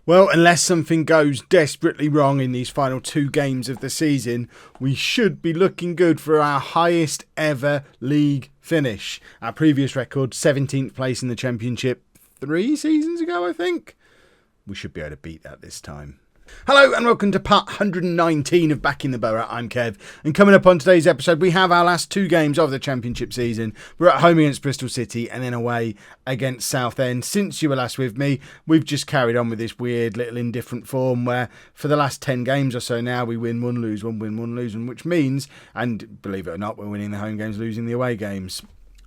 Well, unless something goes desperately wrong in these final 2 games of the season, we should be looking good for our highest ever league finish. Our previous record, 17th place in the Championship 3 seasons ago, I think. We should be able to beat that this time. Hello and welcome to part 119 of Backing the Boro. I'm Kev, and coming up on today's episode we have our last 2 games of the Championship season. We're at home against Bristol City and then away against Southend. Since you were last with me, we've just carried on with this weird little indifferent form where for the last 10 games or so now we win 1, lose 1, win 1, lose 1, which means, and believe it or not, we're winning the home games, losing the away games.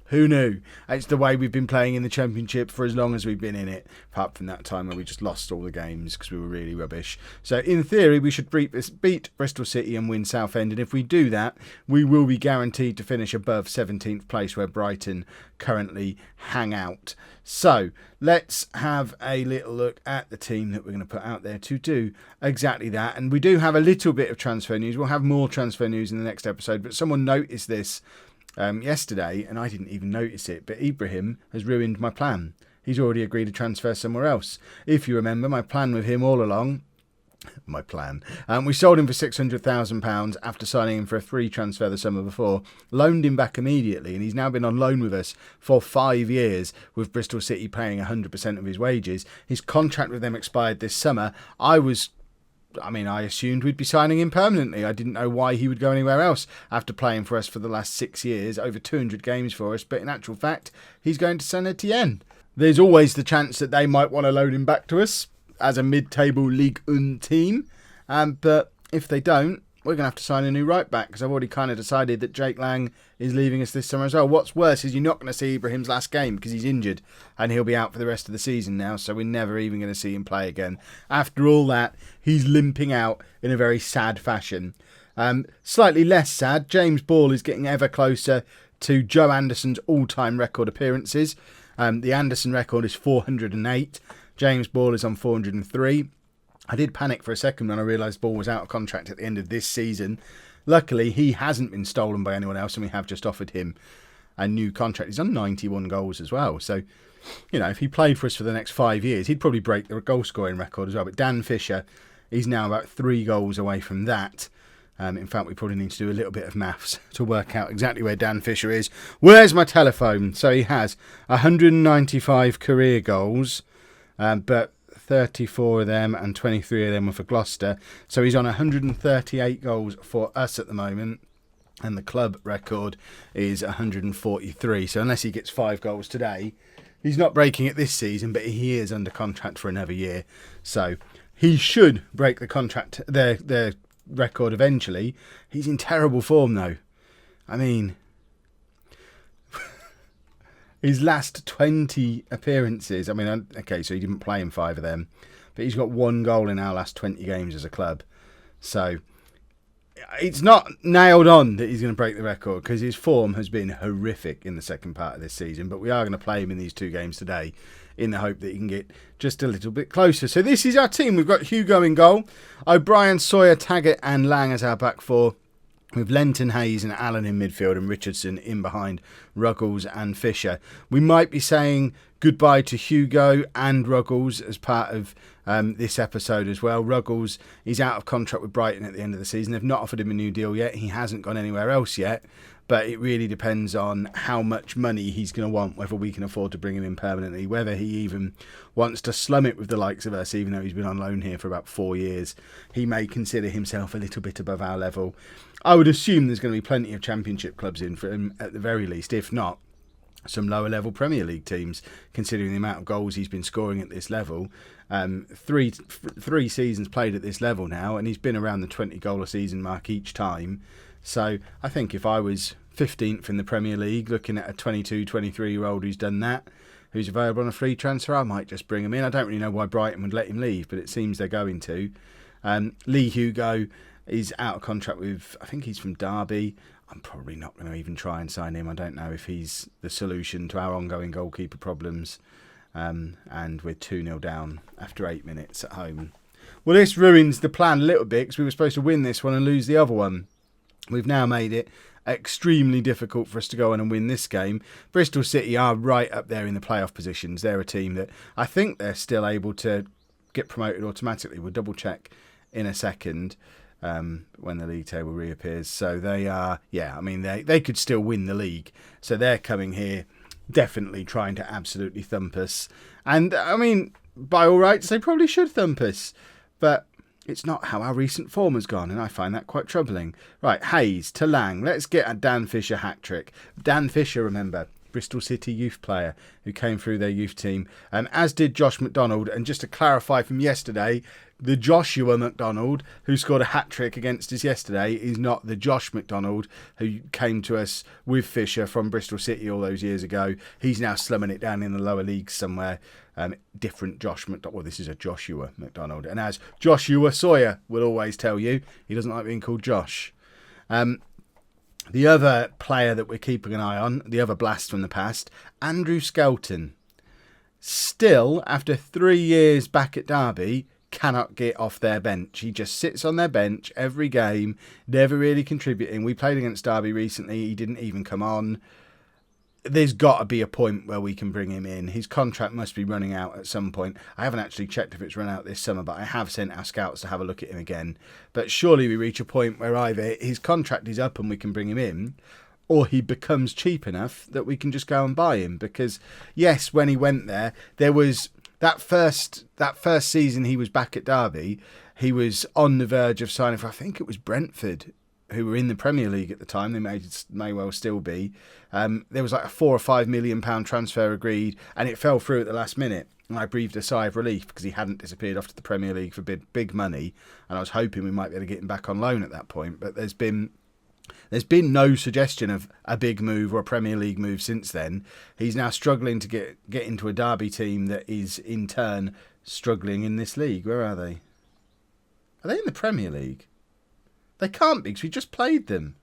Who knew? It's the way we've been playing in the Championship for as long as we've been in it, apart from that time where we just lost all the games because we were really rubbish. So in theory, we should beat Bristol City and win Southend, and if we do that, we will be guaranteed to finish above 17th place where Brighton currently hang out. So let's have a little look at the team that we're going to put out there to do exactly that. And we do have a little bit of transfer news. We'll have more transfer news in the next episode, but someone noticed this yesterday, and I didn't even notice it, but Ibrahim has ruined my plan. He's already agreed to transfer somewhere else. If you remember, my plan with him all along, we sold him for £600,000 after signing him for a free transfer the summer before, loaned him back immediately, and he's now been on loan with us for 5 years, with Bristol City paying 100% of his wages. His contract with them expired this summer. I assumed we'd be signing him permanently. I didn't know why he would go anywhere else after playing for us for the last 6 years, over 200 games for us, but in actual fact, he's going to Saint Etienne. There's always the chance that they might want to loan him back to us as a mid-table Ligue 1 team, but if they don't, we're going to have to sign a new right back, because I've already kind of decided that Jake Lang is leaving us this summer as well. What's worse is you're not going to see Ibrahim's last game because he's injured and he'll be out for the rest of the season now, so we're never even going to see him play again. After all that, he's limping out in a very sad fashion. Slightly less sad, James Ball is getting ever closer to Joe Anderson's all-time record appearances. The Anderson record is 408. James Ball is on 403. I did panic for a second when I realised Ball was out of contract at the end of this season. Luckily, he hasn't been stolen by anyone else, and we have just offered him a new contract. He's on 91 goals as well. So, if he played for us for the next 5 years, he'd probably break the goal-scoring record as well. But Dan Fisher, he's now about 3 goals away from that. In fact, we probably need to do a little bit of maths to work out exactly where Dan Fisher is. Where's my telephone? So he has 195 career goals, but 34 of them and 23 of them were for Gloucester. So he's on 138 goals for us at the moment, and the club record is 143. So unless he gets 5 goals today, he's not breaking it this season, but he is under contract for another year. So he should break the contract, their record eventually. He's in terrible form though. I mean, his last 20 appearances, okay, so he didn't play in 5 of them, but he's got 1 goal in our last 20 games as a club. So it's not nailed on that he's going to break the record, because his form has been horrific in the second part of this season, but we are going to play him in these 2 games today in the hope that he can get just a little bit closer. So this is our team. We've got Hugo in goal, O'Brien, Sawyer, Taggart and Lang as our back 4. With Lenton, Hayes and Allen in midfield and Richardson in behind Ruggles and Fisher. We might be saying goodbye to Hugo and Ruggles as part of this episode as well. Ruggles is out of contract with Brighton at the end of the season. They've not offered him a new deal yet. He hasn't gone anywhere else yet. But it really depends on how much money he's going to want, whether we can afford to bring him in permanently, whether he even wants to slum it with the likes of us, even though he's been on loan here for about 4 years. He may consider himself a little bit above our level. I would assume there's going to be plenty of Championship clubs in for him at the very least, if not some lower level Premier League teams, considering the amount of goals he's been scoring at this level. Three seasons played at this level now, and he's been around the 20 goal a season mark each time. So I think if I was 15th in the Premier League, looking at a 22, 23-year-old who's done that, who's available on a free transfer, I might just bring him in. I don't really know why Brighton would let him leave, but it seems they're going to. Lee Hugo is out of contract with, I think he's from Derby. I'm probably not going to even try and sign him. I don't know if he's the solution to our ongoing goalkeeper problems. And we're 2-0 down after 8 minutes at home. Well, this ruins the plan a little bit, because we were supposed to win this one and lose the other one. We've now made it extremely difficult for us to go on and win this game. Bristol City are right up there in the playoff positions. They're a team that I think they're still able to get promoted automatically. We'll double check in a second when the league table reappears. So they are, they could still win the league. So they're coming here definitely trying to absolutely thump us. And, I mean, by all rights, they probably should thump us. But it's not how our recent form has gone, and I find that quite troubling. Right, Hayes to Lang. Let's get a Dan Fisher hat-trick. Dan Fisher, remember, Bristol City youth player who came through their youth team, as did Josh McDonald. And just to clarify from yesterday, the Joshua McDonald who scored a hat-trick against us yesterday is not the Josh McDonald who came to us with Fisher from Bristol City all those years ago. He's now slumming it down in the lower leagues somewhere. Different Josh McDonald. Well, this is a Joshua McDonald. And as Joshua Sawyer will always tell you, he doesn't like being called Josh. The other player that we're keeping an eye on, the other blast from the past, Andrew Skelton. Still, after 3 years back at Derby, cannot get off their bench. He just sits on their bench every game, never really contributing. We played against Derby recently. He didn't even come on. There's got to be a point where we can bring him in. His contract must be running out at some point. I haven't actually checked if it's run out this summer, but I have sent our scouts to have a look at him again. But surely we reach a point where either his contract is up and we can bring him in, or he becomes cheap enough that we can just go and buy him. Because, yes, when he went there was that first season he was back at Derby, he was on the verge of signing for, I think it was Brentford, who were in the Premier League at the time. They may well still be. There was like a £4 or £5 million transfer agreed, and it fell through at the last minute. And I breathed a sigh of relief because he hadn't disappeared off to the Premier League for big money, and I was hoping we might be able to get him back on loan at that point. But there's been no suggestion of a big move or a Premier League move since then. He's now struggling to get into a Derby team that is in turn struggling in this league. Where are they? Are they in the Premier League? They can't be because we just played them.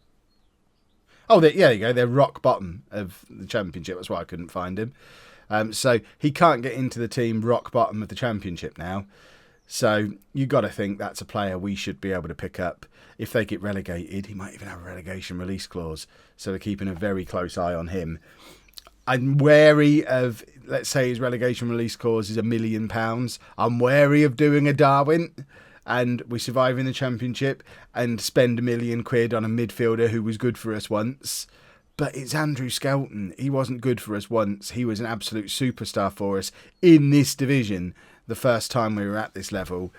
Oh, there you go. They're rock bottom of the Championship. That's why I couldn't find him. So he can't get into the team rock bottom of the Championship now. So you got to think that's a player we should be able to pick up. If they get relegated, he might even have a relegation release clause. So we're keeping a very close eye on him. I'm wary of, let's say his relegation release clause is £1 million. I'm wary of doing a Darwin, and we survive in the Championship and spend £1 million on a midfielder who was good for us once. But it's Andrew Skelton. He wasn't good for us once. He was an absolute superstar for us in this division the first time we were at this level.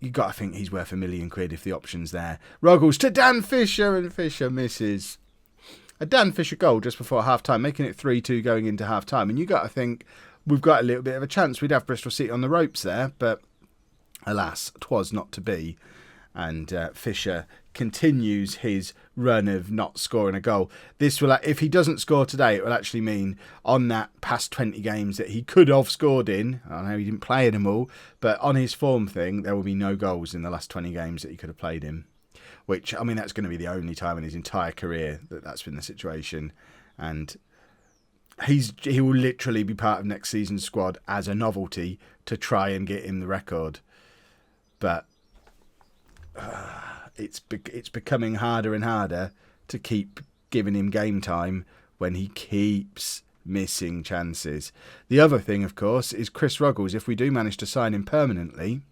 You got to think he's worth £1 million if the option's there. Ruggles to Dan Fisher, and Fisher misses. A Dan Fisher goal just before half-time, making it 3-2 going into half-time. And you got to think we've got a little bit of a chance. We'd have Bristol City on the ropes there, but alas, 'twas not to be. And Fisher continues his run of not scoring a goal. This will, if he doesn't score today, it will actually mean on that past 20 games that he could have scored in. I know he didn't play in them all, but on his form thing, there will be no goals in the last 20 games that he could have played in. Which, I mean, that's going to be the only time in his entire career that that's been the situation. And he will literally be part of next season's squad as a novelty to try and get him the record. But it's becoming harder and harder to keep giving him game time when he keeps missing chances. The other thing, of course, is Chris Ruggles. If we do manage to sign him permanently,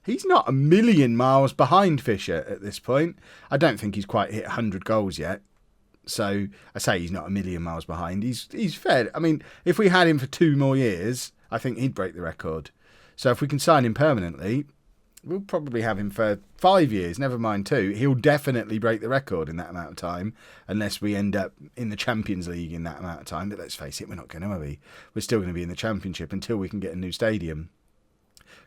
he's not a million miles behind Fisher at this point. I don't think he's quite hit 100 goals yet. So I say he's not a million miles behind. He's fair. I mean, if we had him for 2 more years, I think he'd break the record. So if we can sign him permanently, we'll probably have him for 5 years, never mind 2. He'll definitely break the record in that amount of time, unless we end up in the Champions League in that amount of time. But let's face it, we're not going to, are we? We're still going to be in the Championship until we can get a new stadium,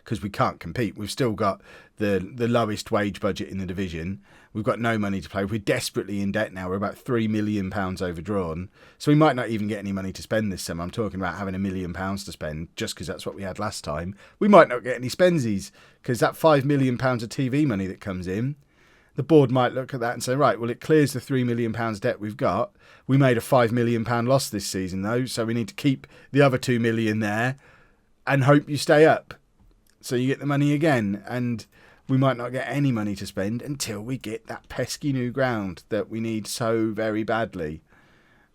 because we can't compete. We've still got the lowest wage budget in the division. We've got no money to play. We're desperately in debt now. We're about £3 million overdrawn. So we might not even get any money to spend this summer. I'm talking about having £1 million to spend just because that's what we had last time. We might not get any spensies because that £5 million of TV money that comes in, the board might look at that and say, right, well, it clears the £3 million debt we've got. We made a £5 million loss this season, though, so we need to keep the other £2 million there and hope you stay up. So you get the money again, and we might not get any money to spend until we get that pesky new ground that we need so very badly.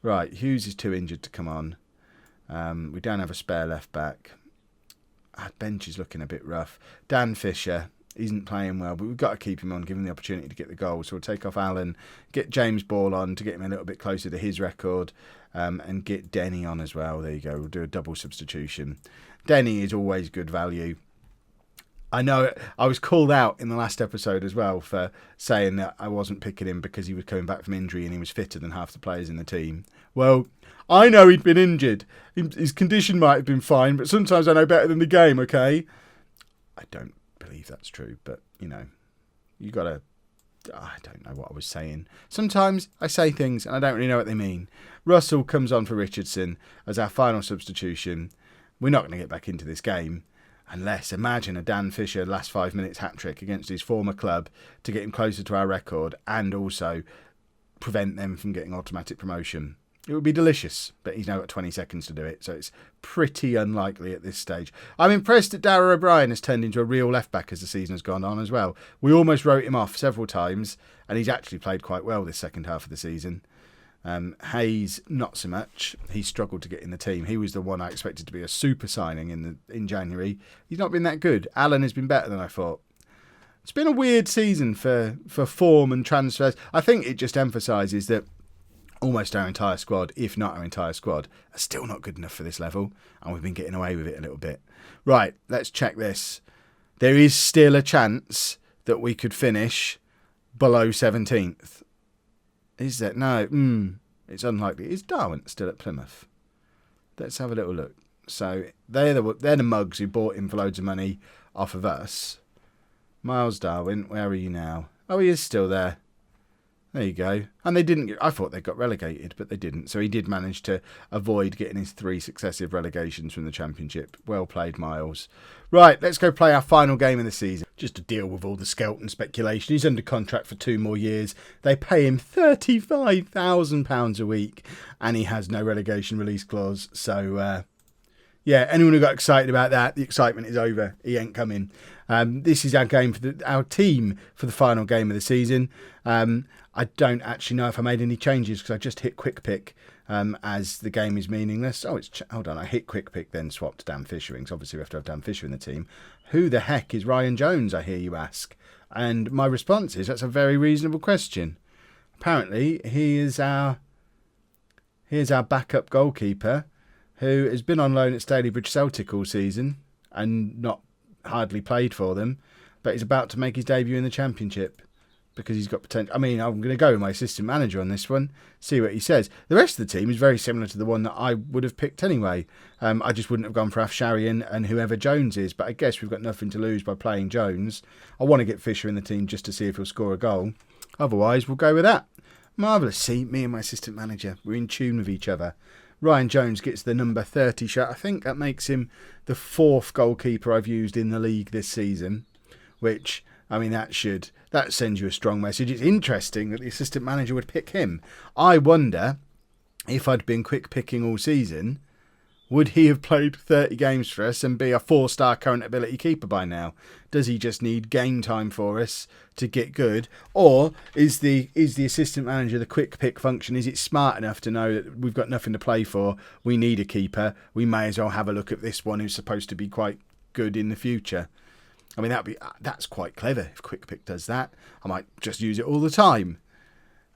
Right, Hughes is too injured to come on. We don't have a spare left back. our bench is looking a bit rough. Dan Fisher isn't playing well, but we've got to keep him on, give him the opportunity to get the goal. So we'll take off Allen, get James Ball on to get him a little bit closer to his record, and get Denny on as well. There you go. We'll do a double substitution. Denny is always good value. I know I was called out in the last episode as well for saying that I wasn't picking him because he was coming back from injury and he was fitter than half the players in the team. Well, I know he'd been injured. His condition might have been fine, but sometimes I know better than the game, okay? I don't believe that's true, but, you know, you got to... I don't know what I was saying. Sometimes I say things and I don't really know what they mean. Russell comes on for Richardson as our final substitution. We're not going to get back into this game unless, imagine a Dan Fisher last 5 minutes hat-trick against his former club to get him closer to our record and also prevent them from getting automatic promotion. It would be delicious, but he's now got 20 seconds to do it, so it's pretty unlikely at this stage. I'm impressed that Darragh O'Brien has turned into a real left-back as the season has gone on as well. We almost wrote him off several times, and he's actually played quite well this second half of the season. Hayes, not so much. He struggled to get in the team. He was the one I expected to be a super signing in January. He's not been that good. Allen has been better than I thought. It's been a weird season for form and transfers. I think it just emphasises that almost our entire squad, if not our entire squad, are still not good enough for this level, and we've been getting away with it a little bit. Right, let's check this. There is still a chance that we could finish below 17th. Is that? No, it's unlikely. Is Darwin still at Plymouth? Let's have a little look. So they're the mugs who bought him for loads of money off of us. Miles Darwin, where are you now? Oh, he is still there. There you go. And they didn't... I thought they got relegated, but they didn't. So he did manage to avoid getting his 3 successive relegations from the Championship. Well played, Miles. Right, let's go play our final game of the season. Just to deal with all the Skelton speculation. He's under contract for 2 more years. They pay him £35,000 a week. And he has no relegation release clause. So, yeah, anyone who got excited about that, the excitement is over. He ain't coming. This is our game for our team for the final game of the season. I don't actually know if I made any changes because I just hit quick pick as the game is meaningless. Oh, hold on. I hit quick pick, then swapped Dan Fisher in. Obviously, we have to have Dan Fisher in the team. Who the heck is Ryan Jones, I hear you ask? And my response is that's a very reasonable question. Apparently, he is our backup goalkeeper who has been on loan at Stalybridge Celtic all season and not hardly played for them, but he's about to make his debut in the Championship because he's got potential. I mean, I'm going to go with my assistant manager on this one, see what he says. The rest of the team is very similar to the one that I would have picked anyway. I just wouldn't have gone for Afsharian and whoever Jones is, but I guess we've got nothing to lose by playing Jones. I want to get Fisher in the team just to see if he'll score a goal. Otherwise, we'll go with that. Marvellous. See, me and my assistant manager, we're in tune with each other. Ryan Jones gets the number 30 shot. I think that makes him the 4th goalkeeper I've used in the league this season, which, I mean, that sends you a strong message. It's interesting that the assistant manager would pick him. I wonder if I'd been quick picking all season, would he have played 30 games for us and be a 4-star current ability keeper by now? Does he just need game time for us to get good? Or is the assistant manager the quick pick function? Is it smart enough to know that we've got nothing to play for? We need a keeper. We may as well have a look at this one who's supposed to be quite good in the future. I mean, that's quite clever if quick pick does that. I might just use it all the time.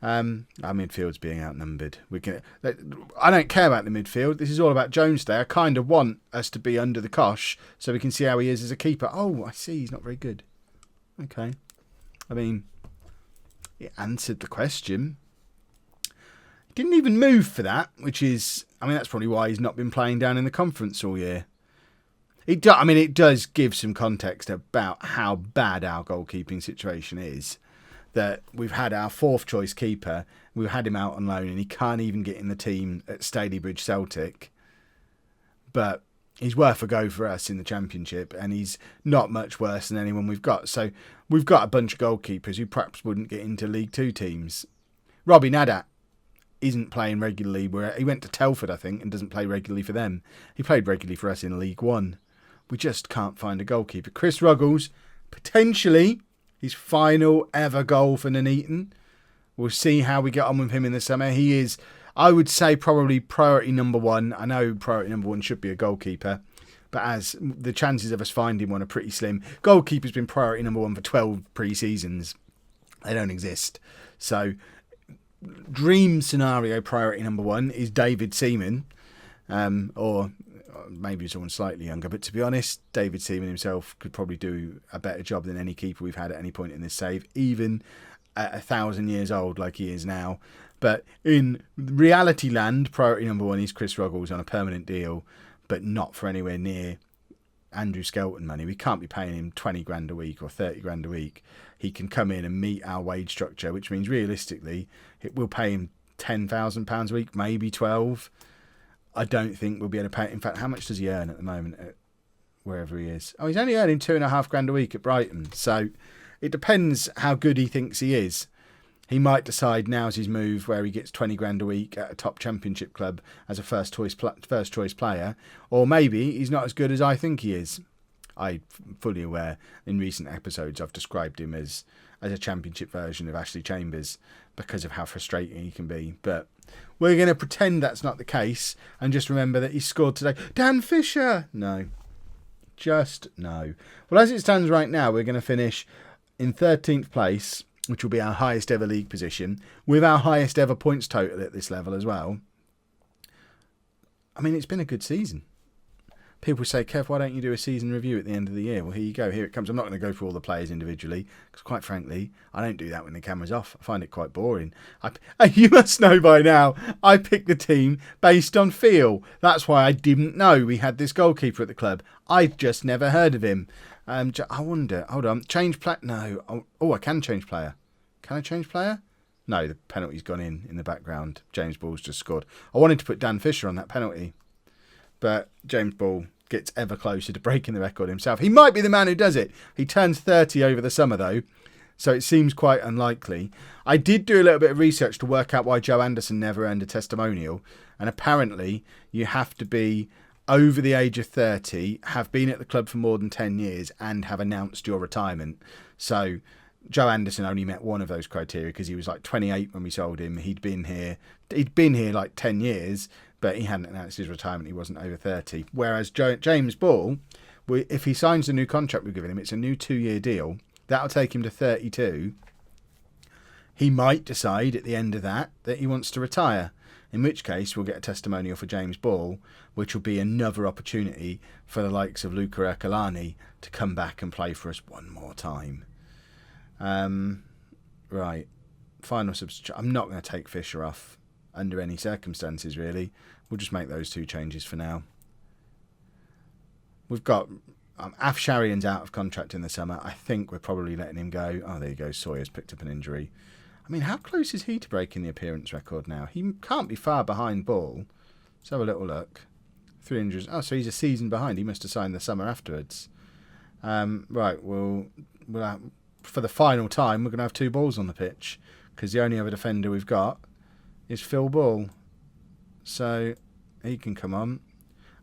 Our midfield's being outnumbered. I don't care about the midfield. This is all about Jones Day. I kind of want us to be under the cosh so we can see how he is as a keeper. Oh, I see. He's not very good. Okay. I mean, it answered the question. He didn't even move for that, which is... I mean, that's probably why he's not been playing down in the conference all year. It does give some context about how bad our goalkeeping situation is. That we've had our 4th choice keeper, we've had him out on loan and he can't even get in the team at Stalybridge Celtic. But he's worth a go for us in the Championship and he's not much worse than anyone we've got. So we've got a bunch of goalkeepers who perhaps wouldn't get into League 2 teams. Robbie Nadat isn't playing regularly. He went to Telford, I think, and doesn't play regularly for them. He played regularly for us in League 1. We just can't find a goalkeeper. Chris Ruggles, potentially his final ever goal for Nuneaton. We'll see how we get on with him in the summer. He is, I would say, probably priority number 1. I know priority number 1 should be a goalkeeper, but as the chances of us finding one are pretty slim. Goalkeeper's been priority number 1 for 12 pre-seasons. They don't exist. So dream scenario priority number 1 is David Seaman, or maybe someone slightly younger, but to be honest, David Seaman himself could probably do a better job than any keeper we've had at any point in this save, even at 1,000 years old like he is now. But in reality land, priority number 1 is Chris Ruggles on a permanent deal, but not for anywhere near Andrew Skelton money. We can't be paying him 20 grand a week or 30 grand a week. He can come in and meet our wage structure, which means realistically we'll pay him £10,000 a week, maybe 12. I don't think we'll be able to pay. In fact, how much does he earn at the moment at wherever he is? Oh, he's only earning £2.5 grand a week at Brighton. So it depends how good he thinks he is. He might decide now's his move where he gets 20 grand a week at a top championship club as a first choice player, or maybe he's not as good as I think he is. I'm fully aware in recent episodes I've described him as a championship version of Ashley Chambers because of how frustrating he can be. But we're going to pretend that's not the case and just remember that he scored today. Dan Fisher! No. Just no. Well, as it stands right now, we're going to finish in 13th place, which will be our highest ever league position, with our highest ever points total at this level as well. I mean, it's been a good season. People say, Kev, why don't you do a season review at the end of the year? Well, here you go. Here it comes. I'm not going to go through all the players individually, because quite frankly, I don't do that when the camera's off. I find it quite boring. You must know by now, I picked the team based on feel. That's why I didn't know we had this goalkeeper at the club. I'd just never heard of him. I wonder, hold on, change player? No. Oh, I can change player. Can I change player? No, the penalty's gone in the background. James Ball's just scored. I wanted to put Dan Fisher on that penalty, but James Ball gets ever closer to breaking the record himself. He might be the man who does it. He turns 30 over the summer, though, so it seems quite unlikely. I did do a little bit of research to work out why Joe Anderson never earned a testimonial, and apparently you have to be over the age of 30, have been at the club for more than 10 years, and have announced your retirement. So Joe Anderson only met one of those criteria because he was like 28 when we sold him. He'd been here like 10 years, but he hadn't announced his retirement. He wasn't over 30. Whereas James Ball, if he signs the new contract we've given him, it's a new 2-year deal. That'll take him to 32. He might decide at the end of that he wants to retire. In which case, we'll get a testimonial for James Ball, which will be another opportunity for the likes of Luca Ercolani to come back and play for us one more time. Right. Final substitute. I'm not going to take Fisher off under any circumstances, really. We'll just make those 2 changes for now. We've got Afsharian's out of contract in the summer. I think we're probably letting him go. Oh, there you go. Sawyer's picked up an injury. I mean, how close is he to breaking the appearance record now? He can't be far behind Ball. Let's have a little look. 300. Oh, so he's a season behind. He must have signed the summer afterwards. Right, we'll have, for the final time, we're going to have 2 Balls on the pitch because the only other defender we've got is Phil Ball. So he can come on.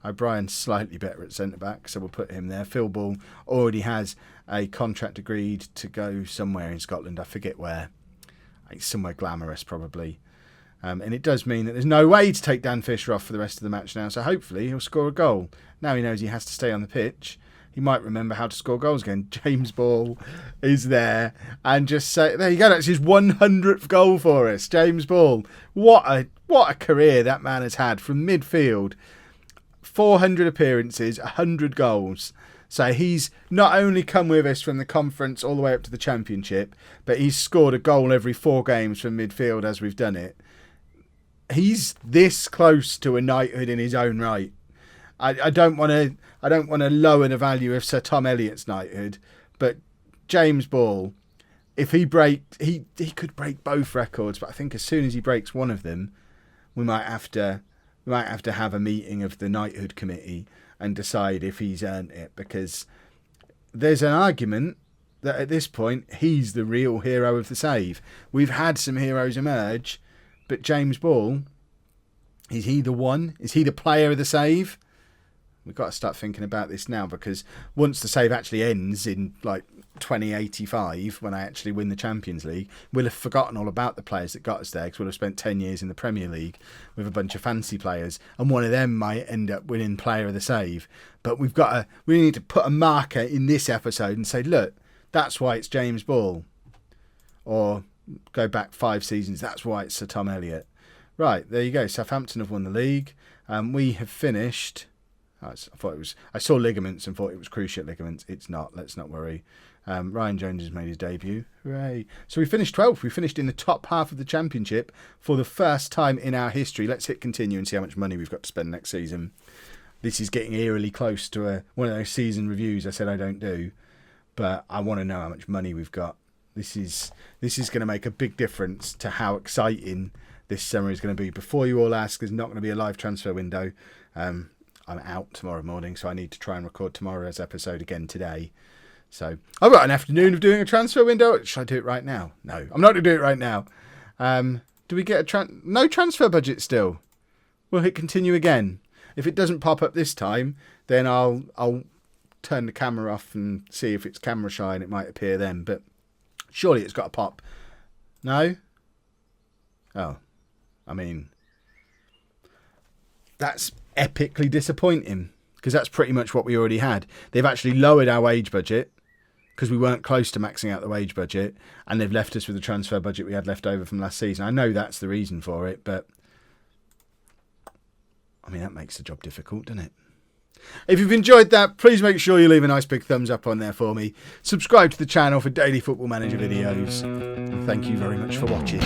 O'Brien's slightly better at centre-back, so we'll put him there. Phil Ball already has a contract agreed to go somewhere in Scotland. I forget where. It's somewhere glamorous, probably. And it does mean that there's no way to take Dan Fisher off for the rest of the match now, so hopefully he'll score a goal. Now he knows he has to stay on the pitch. He might remember how to score goals again. James Ball is there. And just say, there you go, that's his 100th goal for us. James Ball. What a career that man has had from midfield. 400 appearances, 100 goals. So he's not only come with us from the conference all the way up to the championship, but he's scored a goal every 4 games from midfield as we've done it. He's this close to a knighthood in his own right. I don't want to lower the value of Sir Tom Elliott's knighthood, but James Ball, if he could break both records, but I think as soon as he breaks one of them, we might have to have a meeting of the knighthood committee and decide if he's earned it, because there's an argument that at this point he's the real hero of the save. We've had some heroes emerge, but James Ball, is he the one? Is he the player of the save? We've got to start thinking about this now, because once the save actually ends in like 2085, when I actually win the Champions League, we'll have forgotten all about the players that got us there, because we'll have spent 10 years in the Premier League with a bunch of fancy players, and one of them might end up winning Player of the Save. But we need to put a marker in this episode and say, look, that's why it's James Ball. Or go back 5 seasons, that's why it's Sir Tom Elliott. Right, there you go. Southampton have won the league. We have finished. I saw ligaments and thought it was cruciate ligaments. It's not. Let's not worry. Ryan Jones has made his debut. Hooray. So we finished 12th. We finished in the top half of the Championship for the first time in our history. Let's hit continue and see how much money we've got to spend next season. This is getting eerily close to one of those season reviews I said I don't do. But I want to know how much money we've got. This is going to make a big difference to how exciting this summer is going to be. Before you all ask, there's not going to be a live transfer window. I'm out tomorrow morning, so I need to try and record tomorrow's episode again today. So I've got an afternoon of doing a transfer window. Should I do it right now? No, I'm not going to do it right now. Do we get no transfer budget still? We'll hit continue again. If it doesn't pop up this time, then I'll turn the camera off and see if it's camera shy, and it might appear then. But surely it's got to pop. No? Oh, I mean, that's epically disappointing, because that's pretty much what we already had. They've actually lowered our wage budget because we weren't close to maxing out the wage budget, and they've left us with the transfer budget we had left over from last season. I know that's the reason for it, but I mean, that makes the job difficult, doesn't it? If you've enjoyed that, please make sure you leave a nice big thumbs up on there for me. Subscribe to the channel for daily Football Manager videos. And thank you very much for watching.